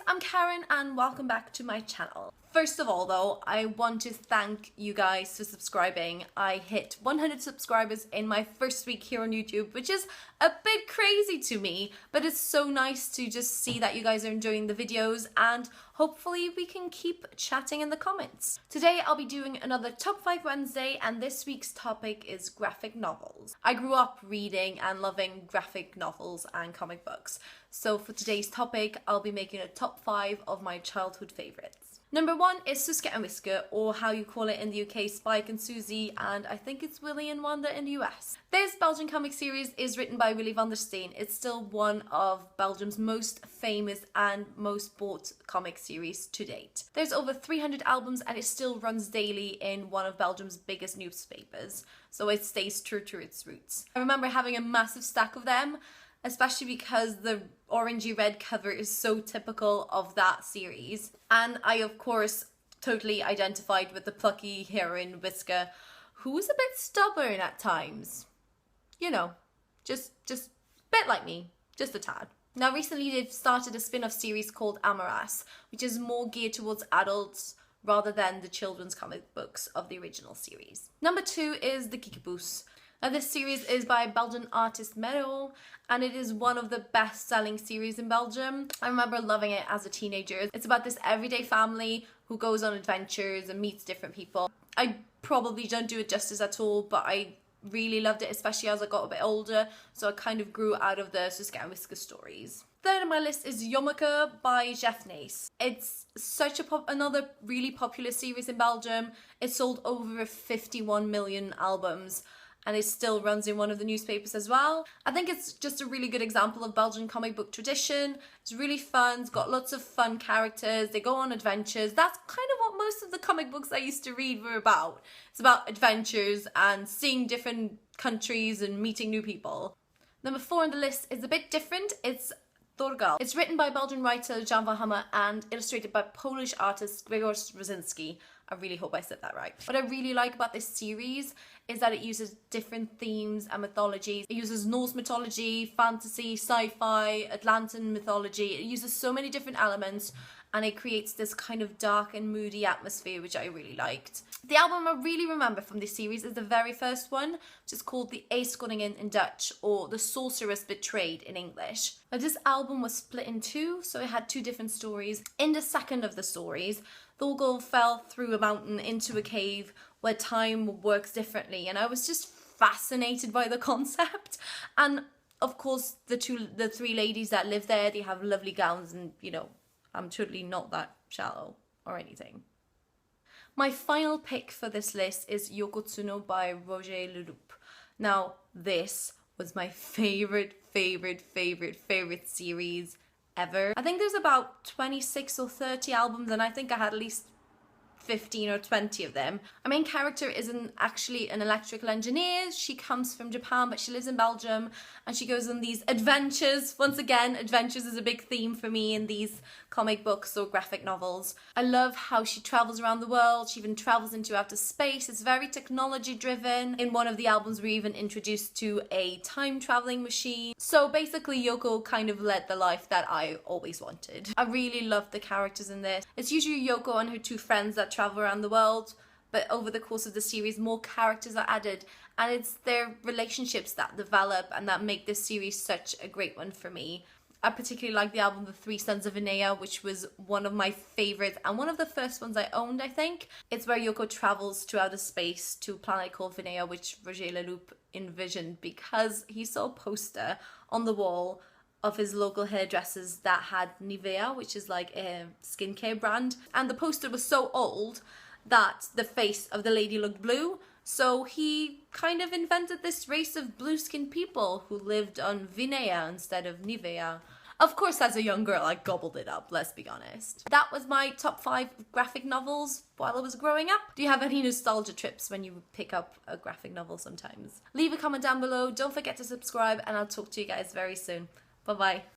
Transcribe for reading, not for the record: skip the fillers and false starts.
I'm Karen and welcome back to my channel. First of all though, I want to thank you guys for subscribing. I hit 100 subscribers in my first week here on YouTube, which is a bit crazy to me, but it's so nice to just see that you guys are enjoying the videos and hopefully we can keep chatting in the comments. Today I'll be doing another Top 5 Wednesday and this week's topic is graphic novels. I grew up reading and loving graphic novels and comic books. So for today's topic, I'll be making a top 5 of my childhood favourites. Number 1 is Suske and Whisker, or how you call it in the UK, Spike and Susie, and I think it's Willy and Wanda in the US. This Belgian comic series is written by Willy van der Steen. It's still one of Belgium's most famous and most bought comic series to date. There's over 300 albums and it still runs daily in one of Belgium's biggest newspapers, so it stays true to its roots. I remember having a massive stack of them, especially because the orangey red cover is so typical of that series. And I, of course, totally identified with the plucky heroine Whisker, who was a bit stubborn at times. You know, just a bit like me, just a tad. Now, recently they've started a spin-off series called Morus, which is more geared towards adults rather than the children's comic books of the original series. Number 2 is the Caboose. Now, this series is by Belgian artist Morus, and it is one of the best-selling series in Belgium. I remember loving it as a teenager. It's about this everyday family who goes on adventures and meets different people. I probably don't do it justice at all, but I really loved it, especially as I got a bit older, so I kind of grew out of the Suske and Whisker stories. Third on my list is Yarmulke by Jeff Nace. It's such another really popular series in Belgium. It sold over 51 million albums. And it still runs in one of the newspapers as well. I think it's just a really good example of Belgian comic book tradition. It's really fun, it's got lots of fun characters, they go on adventures. That's kind of what most of the comic books I used to read were about. It's about adventures and seeing different countries and meeting new people. Number 4 on the list is a bit different. It's Thor Girl. It's written by Belgian writer Jan van Hamme and illustrated by Polish artist Grzegorz Rosinski. I really hope I said that right. What I really like about this series is that it uses different themes and mythologies. It uses Norse mythology, fantasy, sci-fi, Atlantean mythology. It uses so many different elements and it creates this kind of dark and moody atmosphere, which I really liked. The album I really remember from this series is the very first one, which is called The Ace Koningin in Dutch, or The Sorceress Betrayed in English. Now, this album was split in two, so it had two different stories. In the second of the stories, Thor Girl fell through a mountain into a cave where time works differently, and I was just fascinated by the concept. And of course, the three ladies that live there, they have lovely gowns, and you know, I'm totally not that shallow or anything. My final pick for this list is Yoko Tsuno by Roger Leloup. Now, this was my favorite series ever. I think there's about 26 or 30 albums and I think I had at least 15 or 20 of them. Our main character isn't actually an electrical engineer. She comes from Japan, but she lives in Belgium and she goes on these adventures. Once again, adventures is a big theme for me in these comic books or graphic novels. I love how she travels around the world. She even travels into outer space. It's very technology driven. In one of the albums, we're even introduced to a time traveling machine. So basically, Yoko kind of led the life that I always wanted. I really love the characters in this. It's usually Yoko and her two friends that travel around the world, but over the course of the series more characters are added and it's their relationships that develop and that make this series such a great one for me. I particularly like the album The Three Sons of Vinea, which was one of my favorites and one of the first ones I owned, I think. It's where Yoko travels to outer space to a planet called Vinea, which Roger Leloup envisioned because he saw a poster on the wall of his local hairdressers that had Nivea, which is like a skincare brand. And the poster was so old that the face of the lady looked blue. So he kind of invented this race of blue-skinned people who lived on Vinea instead of Nivea. Of course, as a young girl, I gobbled it up, let's be honest. That was my top 5 graphic novels while I was growing up. Do you have any nostalgia trips when you pick up a graphic novel sometimes? Leave a comment down below, don't forget to subscribe, and I'll talk to you guys very soon. Bye-bye.